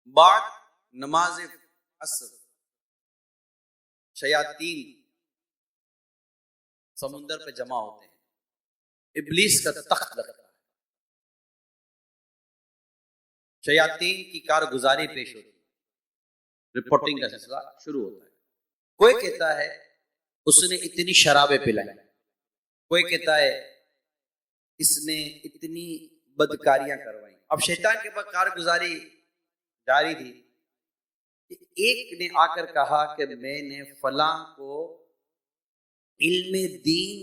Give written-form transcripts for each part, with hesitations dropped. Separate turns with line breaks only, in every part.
बाद नमाज असर शयातीन समुंदर पे जमा होते हैं, इब्लीस का तख्त लगता है, शयातीन की कारगुजारी पेश होती है, रिपोर्टिंग का सिलसिला शुरू होता है। कोई कहता है उसने इतनी शराबें पिलाई, कोई कहता है इसने इतनी बदकारियां करवाई। अब शैतान के पास कारगुजारी जारी थी। एक ने आकर कहा कि मैंने फलां को इल्मे दीन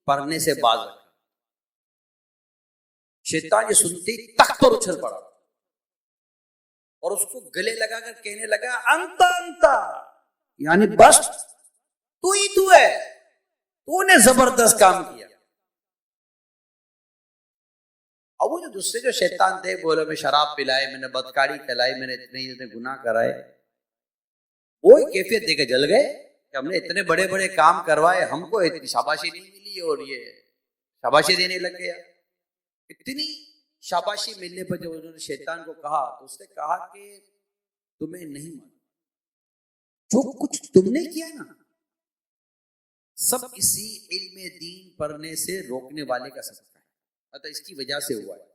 पढ़ने से बाज रखा। शैतान ये सुनते ही तख्त पर उछल पड़ा और उसको गले लगाकर कहने लगा अंता अंता, यानी बस तू ही तू है, तूने जबरदस्त काम किया। अब वो जो दूसरे जो शैतान थे बोले मैं शराब पिलाई, मैंने बदकारी खिलाई, मैंने इतने गुनाह कराए, वो कैफियत देके जल गए कि हमने इतने बड़े बड़े काम करवाए, हमको इतनी शाबाशी नहीं मिली और ये शाबाशी देने लग गया। इतनी शाबाशी मिलने पर जब उन्होंने शैतान को कहा तो उसने कहा कि तुम्हें नहीं मालूम जो कुछ तुमने किया ना, सब इसी इल्मे दीन पढ़ने से रोकने वाले का सबक है, अतः इसकी वजह से हुआ है।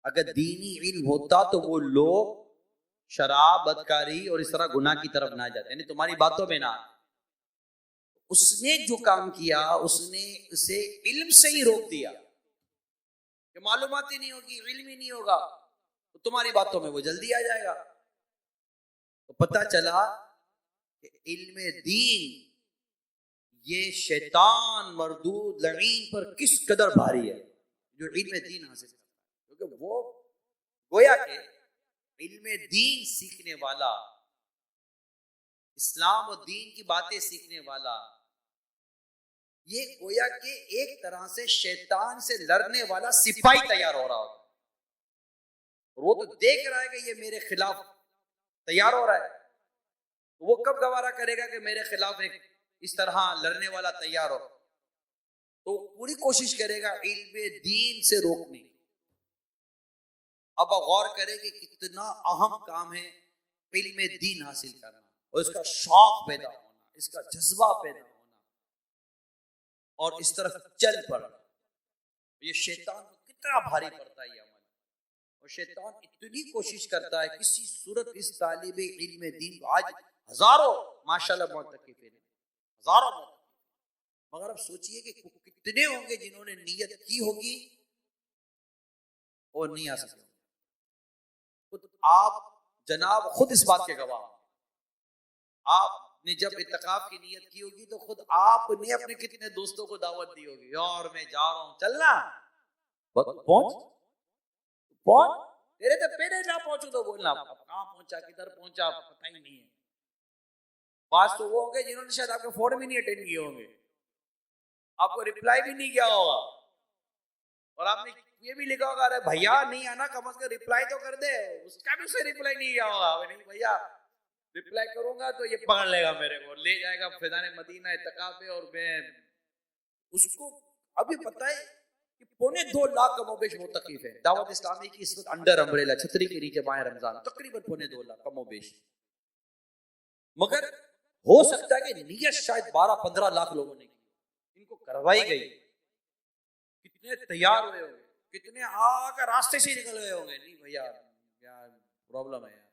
अगर दीनी इल्म होता तो वो लोग शराब बदकारी और इस तरह गुनाह की तरफ ना जाते, यानी तुम्हारी बातों में ना। उसने जो काम किया उसने उसे इल्म से ही रोक दिया कि मालूमात ही नहीं होगी, इल्म ही नहीं होगा, तो तुम्हारी बातों में वो जल्दी आ जाएगा। तो पता चला कि इल्म दीन ये शैतान मरदूद लईन पर किस कदर भारी है जो इल्म दीन हासिल करता है, क्योंकि वो गोया के इल्म दीन सीखने वाला, इस्लाम और दीन की बातें सीखने वाला, ये गोया के एक तरह से शैतान से लड़ने वाला सिपाही तैयार हो रहा होता है। वो तो देख रहा है कि ये मेरे खिलाफ तैयार हो रहा है, तो वो कब गवारा करेगा कि मेरे खिलाफ एक इस तरह लड़ने वाला तैयार हो, तो पूरी कोशिश करेगा इल्म दीन से रोकने। अब गौर करें कि कितना अहम काम है इल्म दीन हासिल करना और इसका शौक पैदा होना, इसका जज्बा पैदा होना और इस तरफ चल पड़ना। ये शैतान को कितना भारी पड़ता है ये अमल, और शैतान इतनी कोशिश करता है किसी सूरत इस तालिबे इल्म दीन को, आज हजारों माशाल्लाह मुअत्तकिफ़ हैं, हजारों मुअत्तकिफ़, मगर अब सोचिए कि कितने होंगे जिन्होंने नियत की होगी और नहीं आ सके। खुद आप जनाब खुद इस बात के गवाह, आपने जब इत्तिकाफ की नियत की होगी तो खुद आपने अपने कितने दोस्तों को दावत दी होगी, यार मैं जा रहा हूं, चलना, पहुंच पहुंच, तेरे तो पहले ना पहुंचू तो बोलना, अब कहां पहुंचा किधर पहुंचा पता ही नहीं है। बात तो वो होंगे जिन्होंने शायद आपके फोन भी नहीं अटेंड किए होंगे, आपको रिप्लाई भी नहीं किया होगा, और आपने ये भी लिखा होगा अरे भैया नहीं आना, कम से कम रिप्लाई तो कर दे, उसका भी उसे रिप्लाई नहीं किया होगा, नहीं भैया रिप्लाई करूंगा तो ये पकड़ लेगा मेरे को, ले जाएगा फिजाने मदीना इत्तिकाफ पे, और मैं उसको अभी पता है कि 2.25 लाख कमोबेश मुत्तकिफ है दावत इस्लामी की इस वक्त अंडर अम्ब्रेला छतरी के नीचे माह रमजान, तकरीबन 2.25 लाख कमोबेश। मगर हो सकता है कि नियत शायद 12-15 लाख लोगों ने की, इनको करवाई गई, कितने तैयार हुए होंगे, कितने आकर रास्ते से निकल गए होंगे, नहीं भैया यार प्रॉब्लम है यार,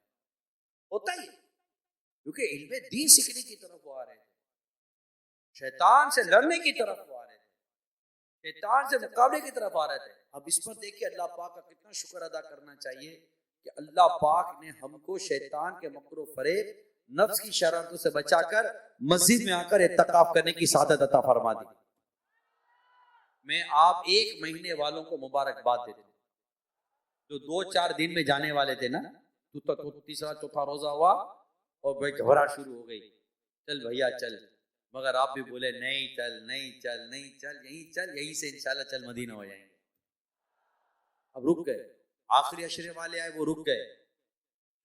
होता ही, क्योंकि इल्म दीन सीखने की तरफ वो आ रहे थे, शैतान से लड़ने की तरफ वो आ रहे थे, शैतान से मुकाबले की तरफ आ रहे थे। अब इस पर देखिए अल्लाह पाक का कितना शुक्र अदा करना चाहिए कि अल्लाह पाक ने हमको शैतान के मकरो फरेब, नफ्स की शरारतों से बचाकर मस्जिद में आकर इत्तिकाफ करने की सादत अता फरमा दी। मैं आप 1 महीने वालों को मुबारकबाद देता हूं, जो 2-4 दिन में जाने वाले थे ना, तो तीसरा चौथा रोजा हुआ और भाई घबराहट शुरू हो गई, चल भैया चल, मगर आप भी बोले नहीं चल नहीं चल नहीं चल, यहीं चल, यहीं से इंशाल्लाह चल मदीना हो जाएंगे। अब रुक गए, आखिरी अशरे वाले आए वो रुक गए,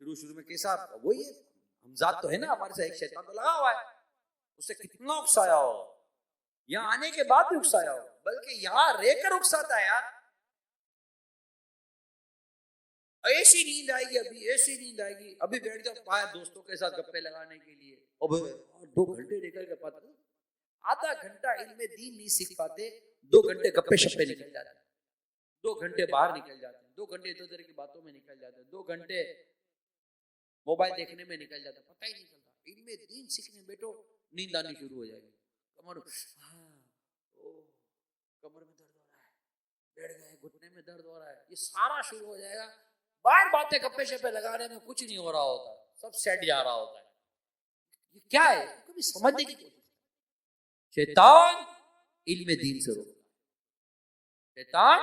शुरू में कैसा वही है, हमजाद तो है ना हमारे से, एक शैतान तो लगा हुआ है, उससे कितना उकसाया हो, यहाँ आने के बाद भी उकसाया हो, बल्कि यहाँ रहकर उकसाता है यार। ऐसी नींद आएगी, अभी ऐसी नींद आएगी, अभी बैठ जाओ बाहर दोस्तों के साथ गप्पे लगाने के लिए, अब 2 घंटे निकल के पता, आधा घंटा इल्म दीन नहीं सीख पाते, 2 घंटे गप्पे शप्पे निकल जाते, 2 घंटे बाहर निकल जाते हैं, 2 घंटे इधर उधर की बातों में निकल जाते हैं, 2 घंटे मोबाइल देखने में निकल जाता, पता ही नहीं चलता। इल्म दीन सीखने बैठो, नींद आनी शुरू हो जाएगी, कमर कमर में दर्द हो रहा है, बैठ गए, घुटने में दर्द हो रहा है, ये सारा शुरू हो जाएगा। बाहर बातें गप्पे शप्पे लगाने में कुछ नहीं हो रहा होता, सब सेट जा रहा होता है। ये क्या है, कभी समझने की कोशिश। शैतान इल्म दीन से रोकता है, शैतान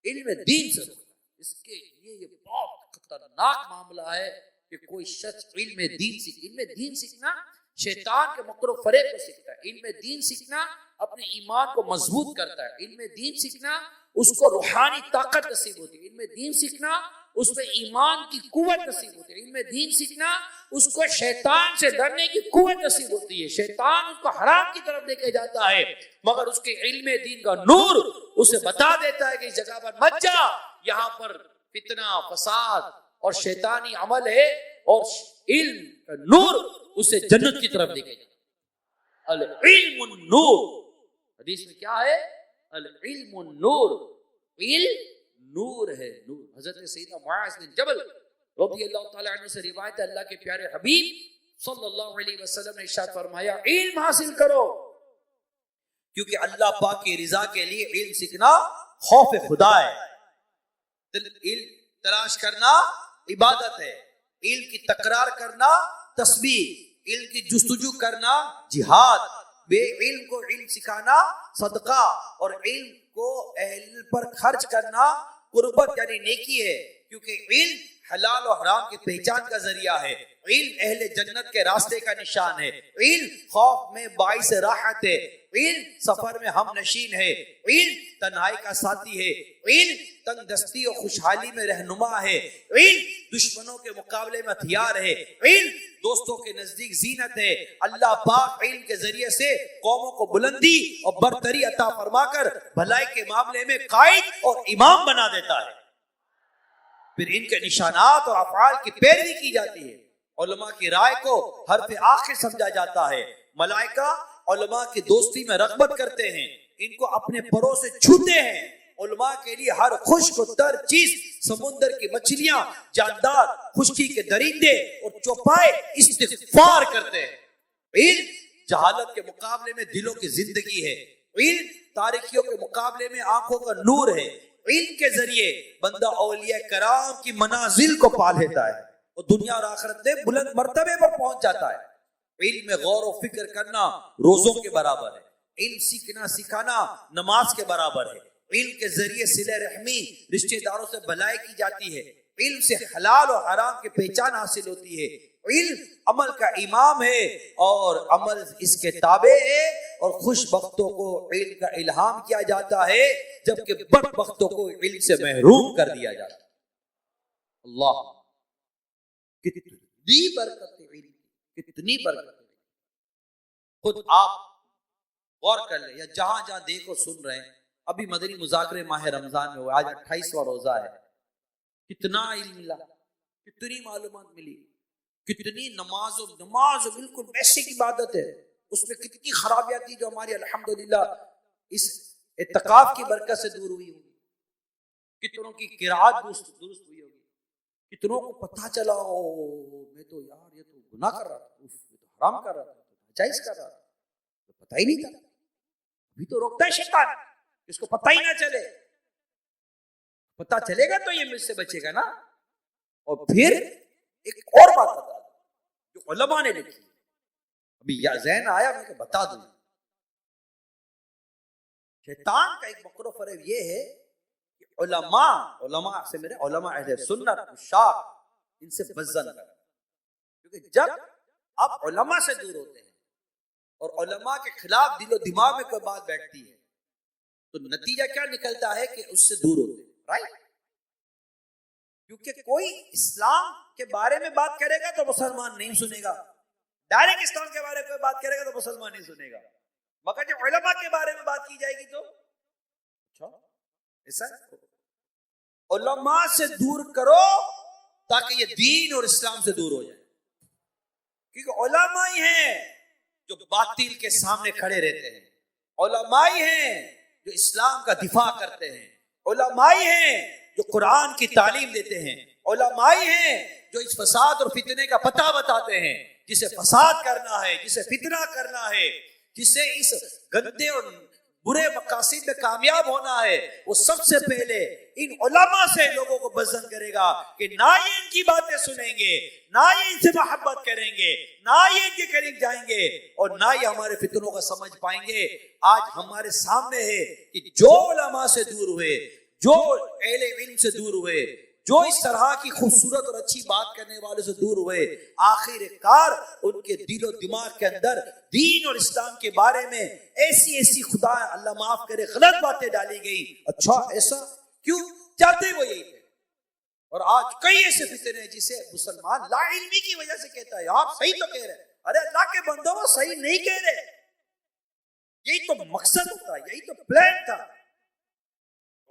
इल्म दीन से रोकता है। इसके लिए ये बहुत खतरनाक मामला है कि कोई शख्स इल्म दीन सीख, इल्म दीन सीखना शैतान के मकरो फरेब को सीखता है, इल्म दीन सीखना अपने ईमान को मजबूत करता है, इल्म दीन सीखना उसको रूहानी ताकत नसीब होती है, इल्म दीन सीखना उसमें ईमान की कुव्वत नसीब होती है, इल्म दीन सीखना उसको शैतान से डरने की कुव्वत नसीब होती है। शैतान उसको हराम की तरफ लेके जाता है, मगर उसके इल्म दीन का नूर उसे बता देता है कि इस जगह पर मत जा, यहाँ पर फितना फसाद और शैतानी अमल है, और इल्म का नूर उसे जन्नत की तरफ लेके जाता है। अल इल्मुन नूर, हदीस में क्या है, अल इल्मुन नूर, इल्म नूर है, नूर। हजरत सैयदना मुआज़ बिन जबल रज़ियल्लाहु ताला अन्हु से रिवायत है, अल्लाह के प्यारे हबीब सल्लल्लाहु अलैहि वसल्लम ने इरशाद फरमाया, इल्म हासिल करो, क्योंकि अल्लाह पाक की रिजा के लिए इल्म सीखना खौफ खुदा है, इल्म तलाश करना इबादत है, इल्म की तकरार करना तस्बीह, इल्म की जुस्तजू करना जिहाद, बे इल्म को इल्म सिखाना सदका, और इल्म को अहल पर खर्च करना कुर्बत यानी नेकी है, क्योंकि इल्म हलाल और हराम की पहचान का जरिया है, इल्म अहले जन्नत के रास्ते का निशान है, इल्म खौफ में बाइस राहत है, इल्म सफर में हम नशीन है, इल्म तन्हाई का साथी है, इल्म तंगदस्ती और खुशहाली में रहनुमा है, इल्म दुश्मनों के मुकाबले में हथियार है, इल्म दोस्तों के नजदीक जीनत है। अल्लाह पाक इल्म के जरिए से कौमों को बुलंदी और बरतरी अता फरमाकर भलाई के मामले में कायद और इमाम बना देता है। फिर इनके निशानात और अफआल की पैरवी की जाती है, उलमा की राय को हर्फ आखिर समझा जाता है, मलाइका उलमा की दोस्ती में रग़बत करते हैं, इनको अपने परों से छूते हैं, उलमा के लिए हर खुश्क तर चीज, समुंदर की मछलियां, जानदार, खुश्की के दरिंदे और चौपाए इस्तिग़फ़ार करते हैं। इल्म जहालत के मुकाबले में दिलों की जिंदगी है, इल्म तारीखियों के मुकाबले में आंखों का नूर है, इल्म के जरिए बंदा औलिया कराम की मनाजिल को पा लेता है और दुनिया और आखिरत में बुलंद मर्तबे पर पहुंच जाता है। इल्म में गौर और फिक्र करना रोजों के बराबर है, इल्म सीखना सिखाना नमाज के बराबर है, इल्म के जरिए सिले रहमी रिश्तेदारों से भलाई की जाती है, इल्म से हलाल और हराम की पहचान हासिल होती है, इल्म अमल का इमाम है और अमल इसके ताबे है, और खुश बख्तों को इल्म का इल्हाम किया जाता है, जबकि बदबख्तों को इल्म से महरूम कर दिया जाता है। अल्लाह कितनी बरकत है इल्म, कितनी बरकत है। खुद आप गौर कर ले, या जहां जहां देखो सुन रहे हैं, अभी मदनी मुज़ाकरे माह रमजान में हुआ, आज 28वां रोजा है, कितना इल्म मिला, कितनी मालूमात मिली, कितनी नमाज बिल्कुल बेसिक इबादत है, उसमें कितनी खराबियां थी जो हमारी अल्हम्दुलिल्लाह इस इत्तिकाफ की बरकत से दूर हुई होगी, कितनों की किरात दुरुस्त हुई होगी, कितनों को पता चला ओ मैं तो यार ये तो गुनाह कर रहा था, ये तो हराम कर रहा था, जायज कर रहा था, तो पता ही नहीं था। अभी तो रोकता है शैतान, इसको पता ही ना चले, पता चलेगा तो ये मुझसे बचेगा ना। और फिर एक और बात बता दो जो उलमा ने लिखी, अभी या ज़हन आया मैं बता दूं, शैतान का एक मकरो फरेब ये है कि उलमा से मेरे उलमा अहले सुन्नत शाख, इनसे बज़्ज़न कर, क्योंकि जब आप उलमा से दूर होते हैं और उलमा के खिलाफ दिलो दिमाग में कोई बात बैठती है, तो नतीजा क्या निकलता है कि उससे दूर होते हैं, राइट। क्योंकि कोई इस्लाम के बारे में बात करेगा तो मुसलमान नहीं सुनेगा, डायरेक्ट इस्लाम के बारे में कोई बात करेगा तो मुसलमान नहीं सुनेगा, मगर जब उलमा के बारे में बात की जाएगी तो अच्छा ऐसा उलमा से दूर करो ताकि ये दीन और इस्लाम से दूर हो जाए, क्योंकि उलमा ही हैं जो बातिल के सामने खड़े रहते हैं, उलमा ही हैं जो इस्लाम का दिफा करते हैं, उलमा ही हैं जो कुरान की तालीम देते हैं, उलमा ही हैं जो इस फसाद और फितने का पता बताते हैं, जिसे फसाद करना है, जिसे फितना करना है, जिसे इस गंदे और बुरे मकासद में कामयाब होना है, वो सबसे पहले इन उलमा से लोगों को पसंद करेगा कि ना ये इनकी बातें सुनेंगे, ना ये इनसे मोहब्बत करेंगे, ना ये इनके करीब जाएंगे और ना ये हमारे फितनों का समझ पाएंगे। आज हमारे सामने है कि जो उलमा से दूर हुए, जो अहले इल्म से दूर हुए, जो इस तरह की खूबसूरत और अच्छी बात करने वाले से दूर हुए, आखिरकार उनके दिलो दिमाग के अंदर दीन और इस्लाम के बारे में ऐसी ऐसी खुदा अल्लाह माफ करे गलत बातें डाली गई। अच्छा ऐसा क्यों? चाहते वो यही थे। और आज कई ऐसे फितने हैं जिसे मुसलमान लाइल्मी की वजह से कहता है आप सही तो कह रहे हैं, अरे अल्लाह के बंदो वो सही नहीं कह रहे, यही तो मकसद था, यही तो प्लान था।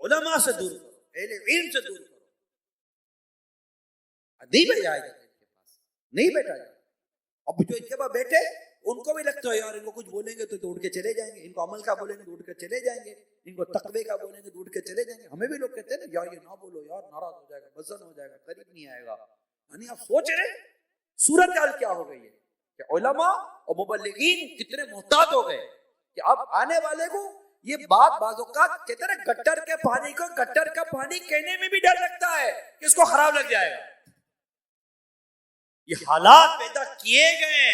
उलमा से दूर करो, अहले इल्म से दूर करो। नहीं बैठा जाएगा इनके पास, नहीं बैठा जाएगा। अब जो इनके पास बैठे उनको भी लगता है यार इनको कुछ बोलेंगे तो उठ के चले जाएंगे, इनको अमल का बोलेंगे तो उठ के चले जाएंगे, इनको तकवे का बोलेंगे तो उठ के चले जाएंगे। हमें भी लोग कहते हैं ना यार ये ना बोलो यार, नाराज हो जाएगा, वजन हो जाएगा, करीब नहीं आएगा। यानी आप सोच रहे सूरत हाल क्या हो गई है कि उलमा और मुबल्लिगीन कितने मोहतात हो गए कि अब आने वाले को ये बात बाजों का कहते हैं गट्टर के पानी को गट्टर का पानी कहने में भी डर लगता है कि इसको खराब लग जाएगा। ये हालात पैदा किए गए,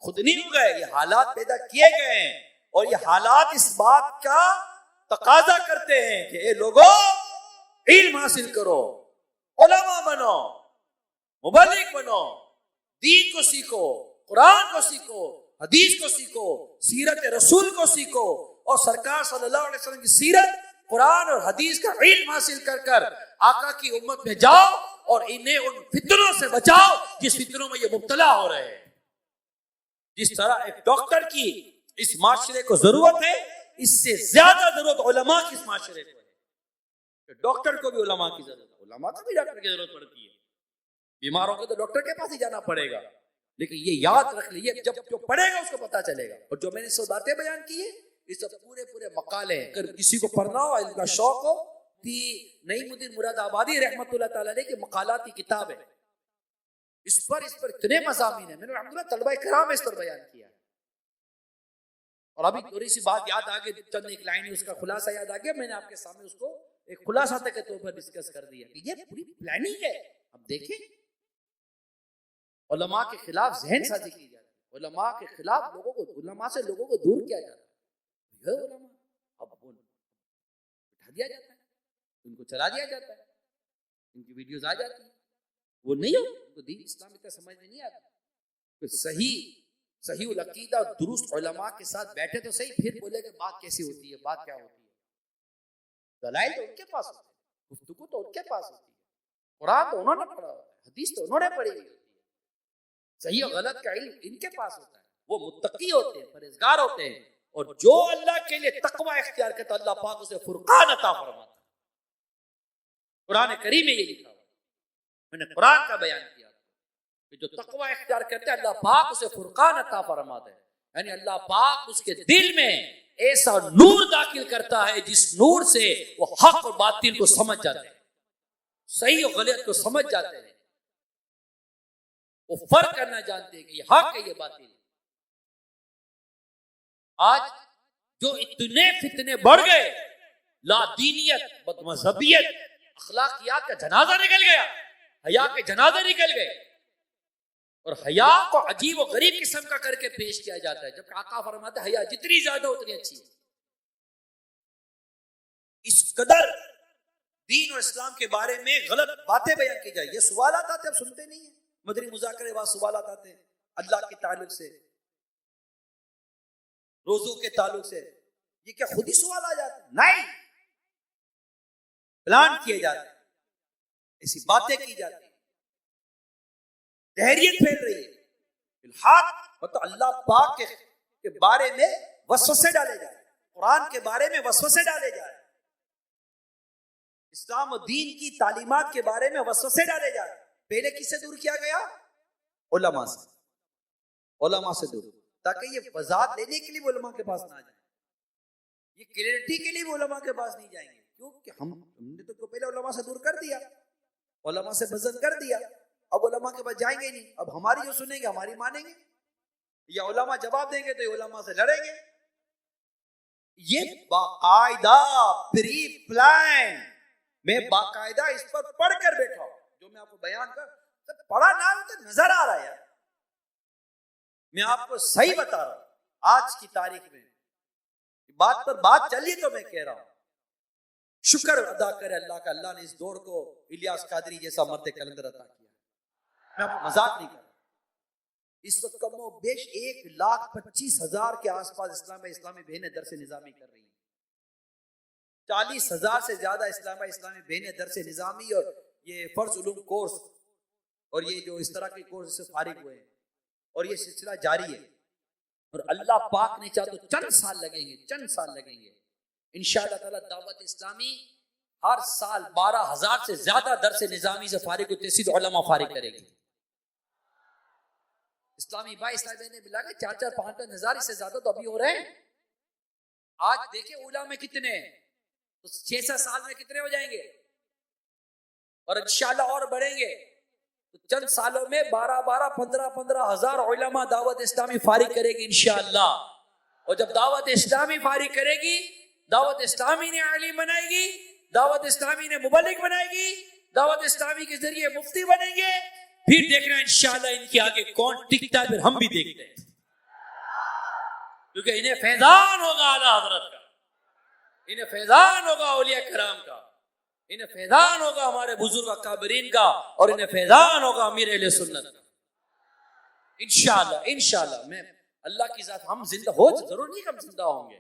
खुद नहीं हो गए, ये हालात पैदा किए गए और ये हालात इस बात का तकाजा करते हैं कि ए लोगों इल्म हासिल करो, उलमा बनो, मुबल्लिग बनो, दीन को सीखो, कुरान को सीखो, हदीस को सीखो, सीरत रसूल को सीखो और सरकार सल्लल्लाहु अलैहि वसल्लम की सीरत, कुरान और हदीस का इल्म हासिल कर कर आका की उम्मत में जाओ और इन्हें उन फितनों से बचाओ जिस फितनों में ये मुब्तला हो रहे हैं। जिस तरह एक डॉक्टर की इस माशरे को जरूरत है, इससे ज्यादा जरूरत उलमा की इस माशरे को है। डॉक्टर को भी उलमा की जरूरत है, उलमा को भी डॉक्टर की जरूरत पड़ती है। बीमार होगा तो डॉक्टर के पास ही जाना पड़ेगा, लेकिन ये याद रख लीजिए जब जो पढ़ेगा उसको पता चलेगा। और जो मैंने सब बातें बयान की है ये सब पूरे पूरे मकाले हैं, अगर किसी को पढ़ना हो, इनका शौक हो, नईमुद्दीन मुरादाबादी रहमतुल्लाह ताला अलैह की मकालाती किताब है, इस पर इतने मज़ामीन है, मैंने अल्हम्दुलिल्लाह तलबा किराम इस पर बयान किया। और अभी थोड़ी सी बात याद आ गई, चंद एक लाइन उसका खुलासा याद आ गया, मैंने आपके सामने उसको एक खुलासा के तौर पर डिस्कस कर दिया कि ये पूरी प्लानिंग है। अब देखिए उलमा के खिलाफ जहन साजी की जाती है, उलमा के खिलाफ लोगों को, उलमा से लोगों को दूर किया जाता है। उलमा अब बिठा दिया जाता है, उनको चला दिया जाता है, इनकी वीडियोस आ जाती है, वो नहीं हो, उनको दीन इस्लाम इतना समझ में नहीं आता। तो सही अकीदा दुरुस्त उलमा के साथ बैठे तो सही, फिर बोले कि बात कैसी होती है, बात क्या होती है। दलाइल तो उनके पास होते हैं, गुफ्तगू तो उनके पास होती है, कुरान तो उन्होंने पढ़ा होता है, हदीस तो उन्होंने पढ़ी हुई होती है, सही और गलत का इल्म इनके पास होता है। वो मुत्तकी होते हैं, परहेजगार होते हैं, और जो अल्लाह के लिए तकवा इख्तियार करता है अल्लाह पाक उसे फुरकान अता फरमाता है। कुरान करीम में ये लिखा हुआ, मैंने कुरान का बयान किया कि जो तकवा इख्तियार करता है अल्लाह पाक उसे फुरकान अता फरमाता है, यानी अल्लाह पाक उसके दिल में ऐसा नूर दाखिल करता है जिस नूर से वो हक और बातिल को समझ जाते हैं, सही और गलत को समझ जाते हैं, वो फर्क करना जानते हैं कि ये हक है ये बातिल। आज जो इतने फितने बढ़ गए, लादीनियत, बदमज़हबियत, अखलाकियात का जनाजा निकल गया, हया के जनाजे निकल गए, और हया को अजीब और गरीब किस्म का करके पेश किया जाता है, जबकि आका फरमाते हैं हया जितनी ज्यादा उतनी अच्छी है। इस कदर दीन और इस्लाम के बारे में गलत बातें बयान की जाए, ये सवाल आते हैं, अब सुनते नहीं है, मदरी मुज़ाकरे बाद सवाल आते हैं अल्लाह के ताल्लुक से, रोजों के ताल्लुक से, ये क्या खुद ही सवाल आ जाते हैं? नहीं, प्लान किए जाते हैं, ऐसी बातें की जाती है, तहरीर फैल रही है, इल्हाद मतलब अल्लाह पाक के बारे में वसवसे डाले जा रहे हैं, कुरान के बारे में वसवसे डाले जा रहे हैं। इस्लाम और दीन की तालीमात के बारे में वसवसे डाले जा रहे। पहले किससे दूर किया गया? उलमा से, उलमा से दूर, ताकि ये वजात लेने के लिए वो उलमा के पास ना जाए, ये क्लैरिटी के लिए वो उलमा के पास नहीं जाएंगे। क्योंकि हमने तो पहले उलमा से दूर कर दिया, उलमा से बज़द कर दिया, अब उलमा के पास जाएंगे नहीं। अब हमारी जो सुनेंगे हमारी मानेंगे, या उलमा जवाब देंगे तो ये उलमा से लड़ेंगे। ये बाकायदा प्री प्लान, मैं बाकायदा इस पर पढ़कर बैठा हूं, जो मैं आपको बयान कर, तो पढ़ा ना हो तो नजर आ रहा है। मैं आपको सही बता रहा हूं, आज की तारीख में बात पर बात चलिए तो मैं कह रहा हूं, शुक्र अदा करे अल्लाह का, अल्लाह ने इस दौर को इलियास कादरी जैसा मर्द कलंदर अता किया। मैं आपको मजाक नहीं कर रहा। इस वक्त कमो बेश 1,25,000 के आसपास इस्लामी बहनें दरस निजामी कर रही हैं। 40,000 से ज्यादा इस्लामी बहनें दरस निजामी और ये फर्ज उलूम कोर्स और ये जो इस तरह के कोर्स से फारिग हुए हैं, और ये सिलसिला जारी है। और अल्लाह पाक ने चाहा तो चंद साल लगेंगे इंशाअल्लाह ताला दावत इस्लामी हर साल 12,000 से ज्यादा दरस निजामी से फारिग को तहसील उलमा फारिग करेगी। इस्लामी भाई इस्लामी ने मिला के 4-4, 5-5 हजार से ज्यादा तो अभी हो रहे हैं। आज देखिए उला में कितने, तो 6-7 साल में कितने हो जाएंगे, और इंशाअल्लाह और बढ़ेंगे। तो चंद सालों में 12-12, 15-15 हजार उलमा दावत इस्लामी फारिग करेगी इंशाअल्लाह। और जब दावत इस्लामी फारिग करेगी, दावत इस्लामी ने आलिम बनाएगी, दावत इस्लामी ने मुबल्लिग बनाएगी, दावत इस्लामी के जरिए मुफ्ती बनेंगे। फिर देखना इंशाअल्लाह इनके आगे कौन टिकता है, फिर हम भी देखते हैं, क्योंकि इन्हें फैजान होगा आला हजरत का, इन्हें फैजान होगा औलिया कराम का, इन्हें फैजान होगा हमारे बुजुर्ग अकाबरीन का, और इन्हें फैजान होगा अमीर अहले सुन्नत का। इंशाअल्लाह मैं अल्लाह की जात, हम जिंदा हो, जरूर नहीं हम जिंदा होंगे,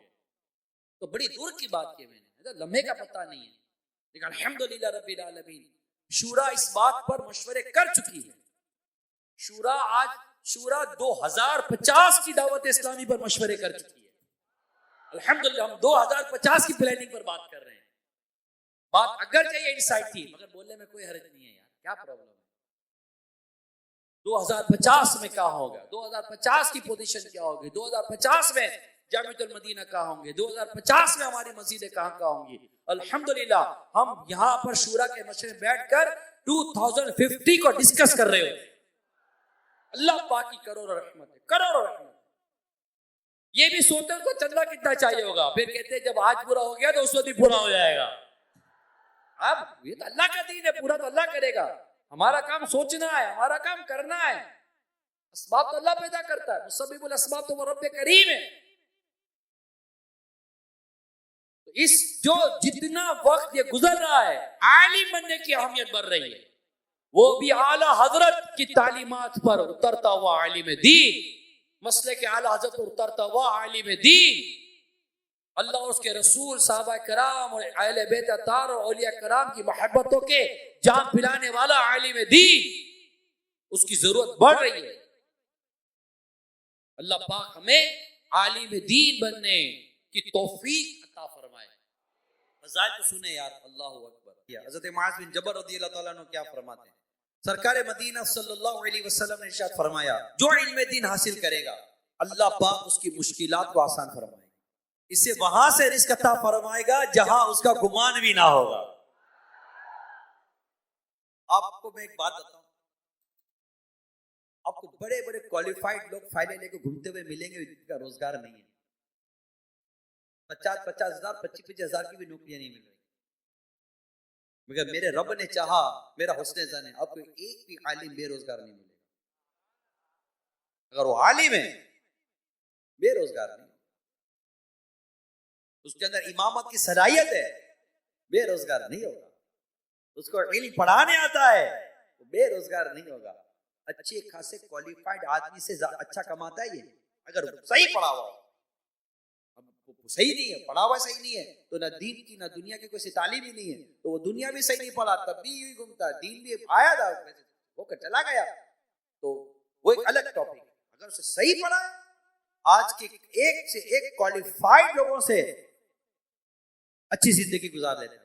तो बड़ी दूर की बात की मैंने, लम्हे का पता नहीं है, लेकिन अल्हम्दुलिल्लाह रब्बिल आलमीन शूरा इस बात पर मशवरे कर चुकी है। शूरा 2050 की दावत इस्लामी पर मशवरे कर चुकी है। अल्हम्दुलिल्लाह हम 2050 की प्लानिंग पर बात कर रहे हैं। बात अगर चाहिए इनसाइट थी, मगर बोलने में कोई हर्ज नहीं है यार, क्या प्रॉब्लम है? 2050 में क्या होगा, 2050 की पोजीशन क्या होगी, 2050 में जामिअतुल मदीना कहाँ होंगे, 2050 में हमारी मस्जिदें कहाँ होंगी। अल्हम्दुलिल्लाह हम यहाँ पर शूरा के मशवरे में बैठकर 2050 को डिस्कस कर रहे हो। अल्लाह पाक की करोड़ों रहमत है, करोड़ों रहमत। ये भी सोचते हैं उनको चंदा कितना चाहिए होगा, फिर कहते हैं जब आज पूरा हो गया तो उस वक्त भी पूरा हो जाएगा। अब ये तो अल्लाह का दीन है, पूरा तो अल्लाह करेगा, हमारा काम सोचना है, हमारा काम करना है। असबाब तो अल्लाह पैदा करता है, मुसब्बिबुल असबाब तो वो रब्बे करीम है। तो इस जो जितना वक्त ये गुजर रहा है, आलिम बनने की अहमियत बढ़ रही है, वो भी आला हजरत की तालीमात पर उतरता हुआ आलिम दीन, मसले के आला हजरत पर उतरता हुआ आलिम दीन, अल्लाह और उसके रसूल, साहबा कराम और अहले बैत अतार और औलिया कराम की मोहब्बतों के जाम पिलाने वाला आलिम दीन, उसकी जरूरत बढ़ रही है। अल्लाह पाक हमें आलिम दीन बनने की तौफीक अता फरमाए। मज़ाल तो सुने यार, अल्लाहु अकबर। हज़रत मुआज़ बिन जबल रज़ियल्लाहु ताला अन्हु क्या फरमाते हैं? सरकार मदीना सल्लल्लाहु अलैहि वसल्लम ने इरशाद फरमाया, जो इल्म दीन हासिल करेगा अल्लाह पाक उसकी मुश्किलात को आसान फरमाएगा, इसे वहां से रिज़्क़ अता फरमाएगा जहां उसका गुमान भी ना होगा। आपको मैं एक बात बताऊं, आपको बड़े बड़े क्वालिफाइड लोग फाइलें लेकर घूमते हुए मिलेंगे, जिनका रोजगार नहीं है, 50-50 हजार 25-25 हजार की भी नौकरियां नहीं मिल रही। मगर मेरे रब ने चाहा, मेरा हुस्ने ज़न है, आपको एक भी आलिम बेरोजगार नहीं मिलेगा। अगर वो आलिम है, बेरोजगार नहीं, उसके अंदर इमामत की सलाहियत है, बेरोजगार नहीं होगा। उसको इल्म पढ़ाने आता है, वो बेरोजगार नहीं होगा। अच्छे खासे क्वालिफाइड आदमी से अच्छा कमाता है ये, अगर सही पढ़ा हुआ। अब सही नहीं है, पढ़ा हुआ सही नहीं है, तो ना दीन की ना दुनिया की कोई तालीम ही नहीं है, तो वो दुनिया भी सही नहीं पढ़ा, तब भी यूं घूमता, दीन भी आया था होकर चला गया, तो वो एक अलग टॉपिक। अगर उसे सही पढ़ा है, आज के एक से एक क्वालिफाइड लोगों से अच्छी जिंदगी गुजार लेते हैं।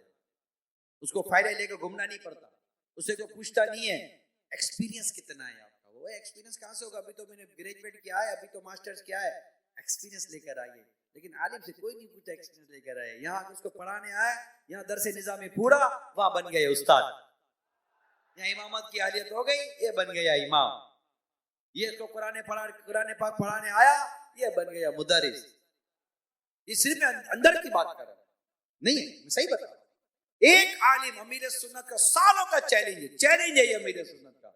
उसको फायदा लेकर घूमना नहीं पड़ता, उसे कोई पूछता नहीं है एक्सपीरियंस कितना है आपका। वो एक्सपीरियंस कहाँ से होगा, अभी तो मैंने ग्रेजुएट किया है, अभी तो मास्टर्स किया है, एक्सपीरियंस लेकर आइए। लेकिन आलिम से कोई नहीं पूछता एक्सपीरियंस लेकर आए, यहाँ उसको पढ़ाने आए, यहाँ दरसे निजामी पूरा, वहां बन गए उस्ताद, यहाँ इमामत की हालियत हो गई, ये बन गया इमाम, ये इसको कुरान पाक पढ़ाने आया, ये बन गया मुदर्रिस। ये सिर्फ मैं अंदर की बात कर रहा हूं, नहीं मैं सही बता रहा हूं। एक आलिम अमीर सुन्नत का सालों का चैलेंज है ये अमीर सुन्नत का,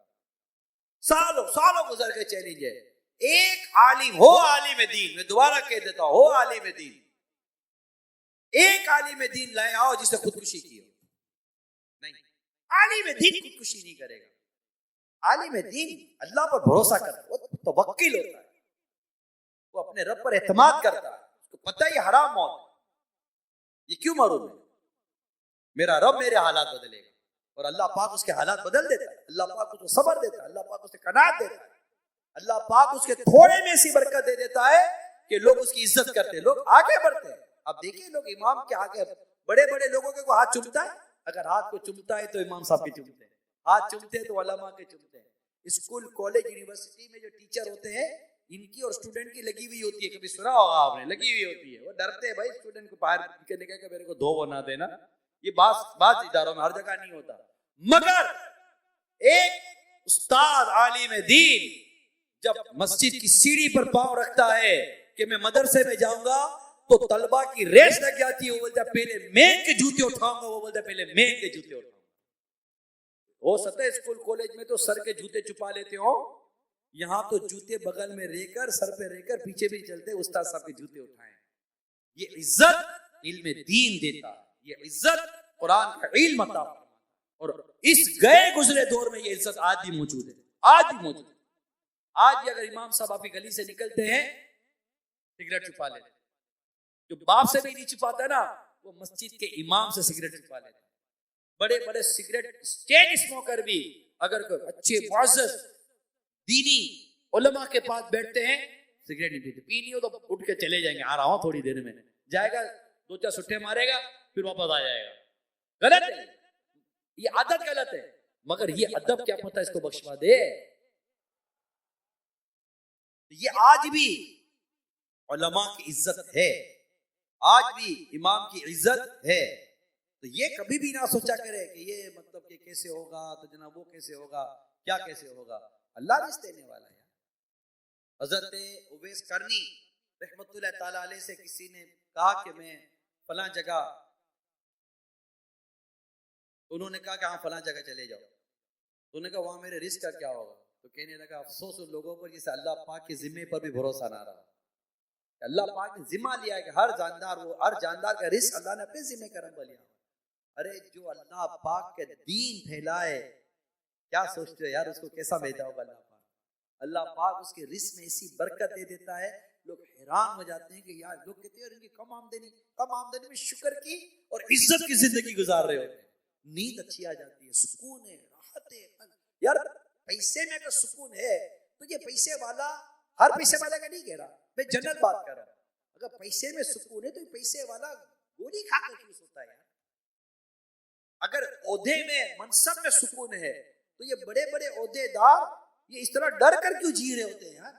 सालों गुजर के चैलेंज है। एक आलिम हो आलिम दीन, मैं दोबारा कह देता हूं, हो आलिम दीन, एक आलिम दीन लाए आओ जिसने खुदकुशी की हो। नहीं, आलिम दीन खुदकुशी नहीं करेगा। आलिम दीन अल्लाह पर भरोसा करता है, वो तवक्किल होता है, वो अपने रब पर एतमाद करता है, उसको पता ही हराम मौत, ये क्यों मालूम है, मेरा रब मेरे हालात बदलेगा, और अल्लाह पाक उसके हालात बदल देता है, अल्लाह पाक उसको सब्र देता है, अल्लाह पाक उसे कनात देता है, अल्लाह पाक उसके थोड़े में ऐसी बरकत दे देता है कि लोग उसकी इज्जत करते हैं, लोग आगे बढ़ते हैं। अब देखिए लोग इमाम के आगे, बड़े बड़े लोगों के को हाथ चूमता है, अगर हाथ को चूमता है तो इमाम साहब के चूमते हैं, हाथ चूमते हैं तो उलमा के चूमते हैं। स्कूल कॉलेज यूनिवर्सिटी में जो टीचर होते हैं, इनकी और स्टूडेंट की लगी हुई होती है, कभी सुना होगा आपने, लगी हुई होती है, वो डरते हैं भाई स्टूडेंट को बाहर निकलने का, मेरे को धो बना देना, ये बात इदारों में हर जगह नहीं होता। मगर एक उस्ताद आलिम दीन जब मस्जिद की सीढ़ी पर पांव रखता है कि मैं मदरसे में जाऊंगा, तो तलबा की रेस लग जाती है, वो बोलता है पहले मैं के जूते उठाऊंगा, वो बोलता है पहले मैं के जूते उठाऊंगा। हो सकता है स्कूल कॉलेज में तो सर के जूते छुपा लेते हो, यहाँ तो जूते बगल में रहकर, सर पे रहकर, पीछे भी चलते उस्ताद साहब के जूते उठाए। ये इज्जत इल्म दीन देता, ये इज्जत कुरान का इल्म अता, और इस गए गुजरे दौर में ये इज्जत आज भी मौजूद है, आज भी मौजूद है। आज भी अगर इमाम साहब आपकी गली से निकलते हैं, सिगरेट छुपा लेते, जो बाप से भी नहीं छुपाता ना, वो मस्जिद के इमाम से सिगरेट छुपा लेता। बड़े बड़े सिगरेट चेन स्मोकर भी अगर अच्छे मुअज़्ज़ज़ दीनी उलमा के पास बैठते हैं, सिगरेट नहीं पीते, पीनी हो तो उठ के चले जाएंगे, आ रहा हूं थोड़ी देर में, जाएगा 2-4 सुट्टे मारेगा, फिर वापस आ जाएगा। गलत है, ये आदत गलत है, मगर ये अदब क्या पता इसको बख्शवा दे। ये आज भी उलमा की इज्जत है, आज भी इमाम की इज्जत है। तो ये कभी भी ना सोचा करे कि ये मतलब कि कैसे होगा, तो जनाब वो कैसे होगा, क्या कैसे होगा, अल्लाह रिज़्क़ देने वाला है। हजरत उवैस करनी रहमतुल्लाह ताला अलैह से किसी ने कहा कि मैं फलां जगह, उन्होंने कहा कि हाँ फलां जगह चले जाओ, तो उन्होंने कहा वहां मेरे रिस्क का क्या होगा, तो कहने लगा अफसोस उन लोगों पर जिसे अल्लाह पाक के जिम्मे पर भी भरोसा ना रहा। अल्लाह पाक ने जिम्मा लिया है कि हर जानदार का रिस्क अल्लाह ने अपने जिम्मे करम लिया। अरे जो अल्लाह पाक के दीन फैलाए, क्या सोचते हो यार उसको कैसा भेजा होगा अल्लाह पाक। अल्लाह पाक उसके रिस्क में ऐसी बरकत दे देता है, लोग हैरान हो जाते हैं कि यार, लोग कहते हैं इनकी कम आमदनी में शुक्र की और इज्जत की जिंदगी गुजार रहे होते हैं, नींद अच्छी आ जाती है, सुकून है, राहत है। यार पैसे में अगर सुकून है तो ये पैसे वाला, हर पैसे वाला का नहीं कह रहा, मैं जनरल बात कर रहा हूं, अगर पैसे में सुकून है तो पैसे वाला गोली खाकर क्यों सोता है यार। अगर ओहदे में, मनसब में सुकून है तो ये बड़े बड़े ओहदेदार ये इस तरह डर कर क्यों जी रहे होते हैं यार।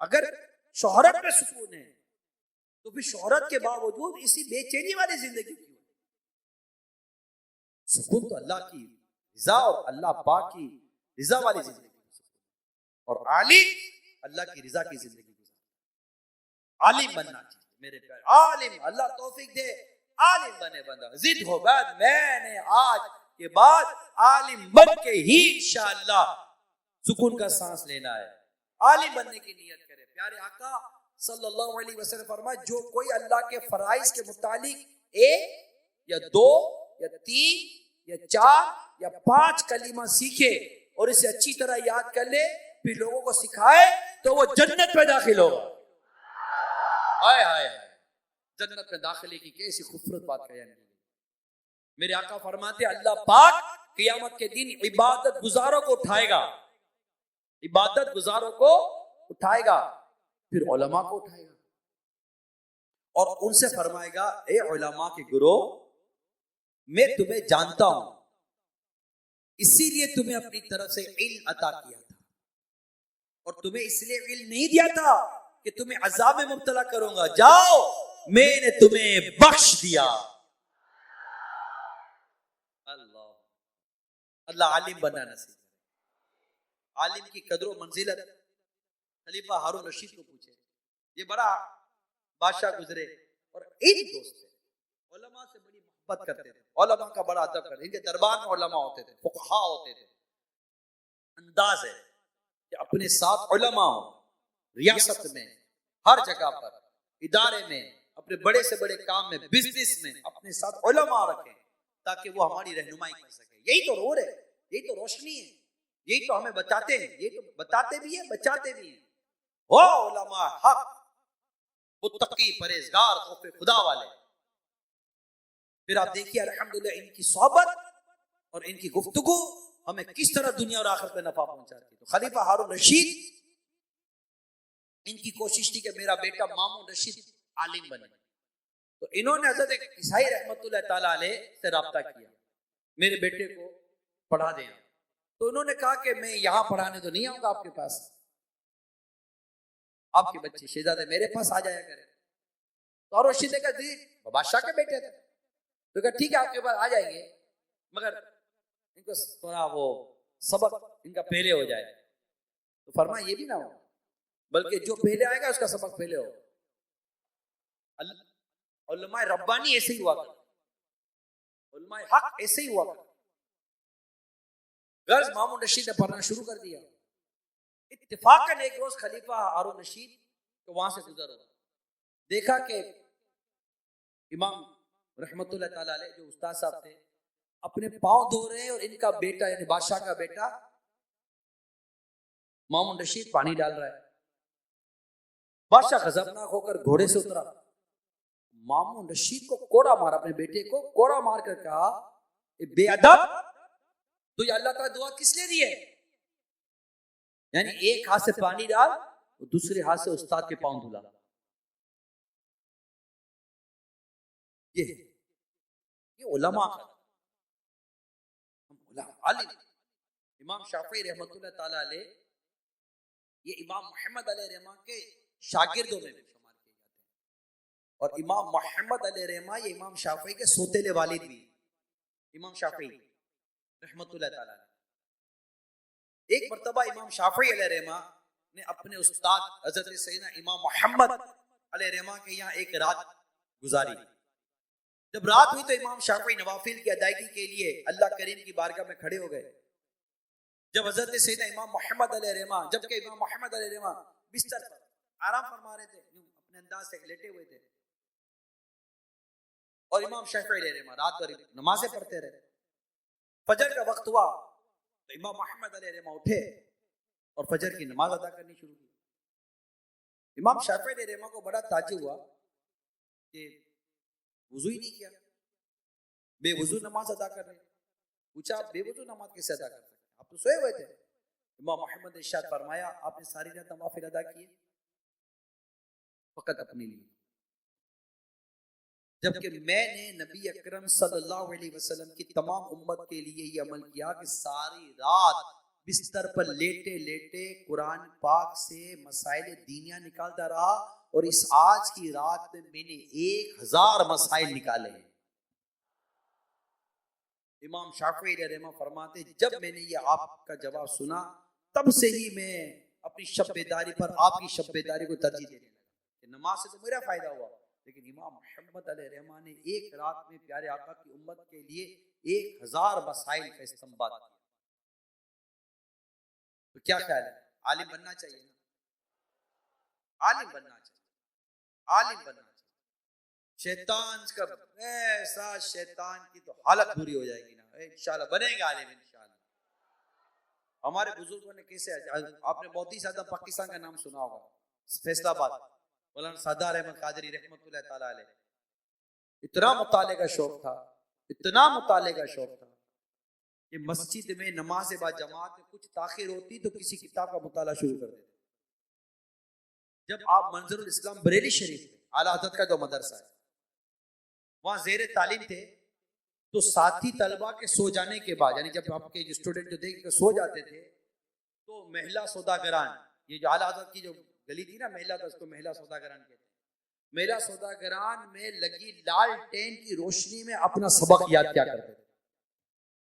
अगर शोहरत में सुकून है तो फिर शोहरत के बावजूद इसी बेचैनी वाली जिंदगी क्यों। सुकून तो अल्लाह की रिजा और अल्लाह पाक की रिजा वाली जिंदगी, और आलिम अल्लाह की रिजा की जिंदगी गुजार। आलिम बनना चाहिए मेरे प्यारे, आलिम अल्लाह तौफीक दे, आलिम बने बंदा, जिद हो बाद मैंने आज के बाद आलिम बन के ही इंशाअल्लाह सुकून का सांस लेना है, आलिम बनने की नियत करे। प्यारे आका सल्लल्लाहु अलैहि वसल्लम फरमाए, जो कोई अल्लाह के फराइज के मुतालिक 1 या 2 या 3 या 4 या 5 कलीमा सीखे और इसे अच्छी तरह याद कर ले, फिर लोगों को सिखाए, तो वो जन्नत में दाखिल होगा। हाय हाय, जन्नत में दाखिले की कैसी खूबसूरत बात कही है। मेरे आका फरमाते अल्लाह पाक क़यामत के दिन इबादत गुजारों को उठाएगा, इबादत गुजारों को उठाएगा, फिर उलमा को उठाएगा और उनसे फरमाएगा, ए उलमा के गुरु मैं तुम्हें जानता हूं, इसीलिए तुम्हें अपनी तरफ से इल्म अता किया था, और तुम्हें इसलिए इल्म नहीं दिया था कि तुम्हें अजाब में मुब्तला करूंगा। जाओ, मैंने तुम्हें बख्श दिया। अल्लाह अल्लाह आलिम बनना नसीब। आलिम की कदर व मंजिलत खलीफा हारून रशीद को पूछे। ये बड़ा बादशाह गुजरे और एक दोस्त थे, उलमा से बड़ी मोहब्बत करते थे, उलमा का बड़ा अदब करते, इनके दरबार में उलमा होते थे, फुक़हा होते थे। अंदाज है कि अपने साथ उलमा हो, रियासत में, हर जगह पर, इदारे में, अपने बड़े से बड़े काम में, बिजनेस में अपने साथ उलमा रखें ताकि वो हमारी रहनुमाई कर सके। यही तो नूर है, यही तो रोशनी है, यही तो हमें बताते हैं, यही तो बताते भी है, बचाते भी हैं। हो उलमा हक, मुत्तकी, परहेजगार, खौफ खुदा वाले। फिर आप देखिए अल्हम्दुलिल्लाह इनकी सोहबत और इनकी गुफ्तगू हमें किस तरह दुनिया और आखिरत में नफा पहुंचाती है। तो खलीफा हारून रशीद, इनकी कोशिश थी कि मेरा बेटा मामून रशीद आलिम बने। तो इन्होंने हजरत ईसाई रहमतुल्लाह ताला अलैह से राब्ता किया, मेरे बेटे को पढ़ा दें। तो उन्होंने कहा कि मैं यहां पढ़ाने तो नहीं आऊंगा आपके पास, आपके बच्चे शहजादे मेरे पास आ जाया करें। तो और रशीद ने कहा जी बादशाह के बेटे थे, तो कहा ठीक है आपके पास आ जाएंगे, मगर इनको थोड़ा वो सबक इनका पहले हो जाए। तो फरमाया ये भी ना हो, बल्कि जो पहले आएगा उसका सबक पहले हो। उलमा रब्बानी ऐसे ही हुआ कर, उलमा हक ऐसे ही हुआ कर। गर्ज मामून रशीद ने पढ़ना शुरू कर दिया। इत्तेफाकन एक रोज खलीफा हारून रशीद तो वहां से गुजर हुआ, देखा कि इमाम रहमतुल्लाह ताला अलैह जो उस्ताद साहब थे अपने पांव धो रहे हैं और इनका बेटा यानी बादशाह का बेटा मामून रशीद पानी डाल रहा है। बादशाह गजबनाक होकर घोड़े से उतरा, मामून रशीद को कोड़ा मारा, अपने बेटे को कोड़ा मार कर कहा बेअदब, तो ये अल्लाह का दुआ किस लिए दी है? यानी एक हाथ से पानी डाल और दूसरे हाथ से उस्ताद के पांव धुला। ये उलमा का आलिम। इमाम शाफी रहमतुल्लाह ताला अलैह ये इमाम मोहम्मद अलैहि रहमा के शागिर्दों में शुमार किए जाते हैं, और इमाम मोहम्मद अलैहि रहमा ये इमाम शाफी के सोतेले वालिद भी। इमाम शाफी रहमतुल्लाह ताला अलैह, एक मर्तबा इमाम शाफी अलैहि रहमा ने अपने उस्ताद हजरत सैयदना इमाम मोहम्मद अलैहि रहमा के यहाँ एक रात गुजारी। जब रात हुई तो इमाम शाफी नवाफिल की अदायगी के लिए अल्लाह करीम की बारगाह में खड़े हो गए। जब हजरत सैयदना इमाम मोहम्मद अलैहि रहमा, जबकि इमाम मोहम्मद अलैहि रहमा बिस्तर पर आराम फरमा रहे थे, अपने अंदाज से लेटे हुए थे, और इमाम शाफी अलैहि रहमा रात भर नमाजें पढ़ते रहे। फजर का वक्त हुआ तो इमाम मोहम्मद अलैहि रहमा उठे और फजर की नमाज अदा करनी शुरू की। इमाम शाफी अलैहि रहमा को बड़ा ताज्जुब हुआ कि वुजू ही नहीं किया, बेवुजू नमाज अदा कर रहे। पूछा आप बेवुजू नमाज कैसे अदा कर सकते, आप तो सोए हुए थे। इमाम मोहम्मद ने इरशाद फरमाया आपने सारी रात नवाफिल अदा किए फकत अपने लिए, जबकि मैंने नबी अकरम सल्लल्लाहु अलैहि वसल्लम की तमाम उम्मत के लिए ये अमल किया कि सारी रात बिस्तर पर लेटे लेटे कुरान पाक से मसाइल दीनिया निकालता रहा, और इस आज की रात में मैंने 1000 मसाइल निकाले हैं। इमाम शाफी रहमा फरमाते जब मैंने ये आपका जवाब सुना तब से ही मैं अपनी शब-ए-दारी पर आपकी शब-ए-दारी को तरजीह देने लगा। नमाज से तो मेरा फायदा हुआ, लेकिन इमाम मोहम्मद अलैहि रहमा ने एक रात में प्यारे आका की उम्मत के लिए 1000 मसाइल का इस्तेमाल किया। तो क्या ख्याल है, आलिम बनना चाहिए ना? आलिम बनना चाहिए, आलिम बनना चाहिए। शैतान का ऐसा, शैतान की तो हालत बुरी हो जाएगी ना, इंशाल्लाह बनेगा आलिम इंशाल्लाह। हमारे बुजुर्गों ने कैसे, आपने मोती साहब पाकिस्तान का नाम सुना होगा, फैसलाबाद, मौलाना सदार अहमद कादरी रहमतुल्लाह ताला अलैह, इतना मुताले का शौक था, इतना मुताले का शौक था कि मस्जिद में नमाज बा जमात में कुछ ताखिर होती तो किसी किताब का मुताला शुरू कर देते। जब आप मंजरुल इस्लाम बरेली शरीफ थे, आला हज़रत का जो मदरसा है, वहां ज़ेरे तालीम थे, तो साथी तलबा के सो जाने के बाद, यानी जब आपके स्टूडेंट जो थे सो जाते थे, तो महिला सौदागरान, ये जो आला हज़रत की जो गली थी ना महिला, था उसको महिला सौदागरान कहते हैं, महिला सौदागरान में लगी लाल टेन की रोशनी में अपना सबक याद क्या करते थे।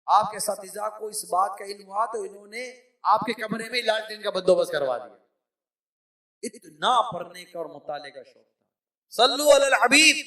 आपके साथीजा को इस बात का इल्म हुआ तो इन्होंने आपके कमरे में लाल टेन का बंदोबस्त करवा दिया। इतना पढ़ने का और मुताले का शौक था। सल्लु अलल हबीब।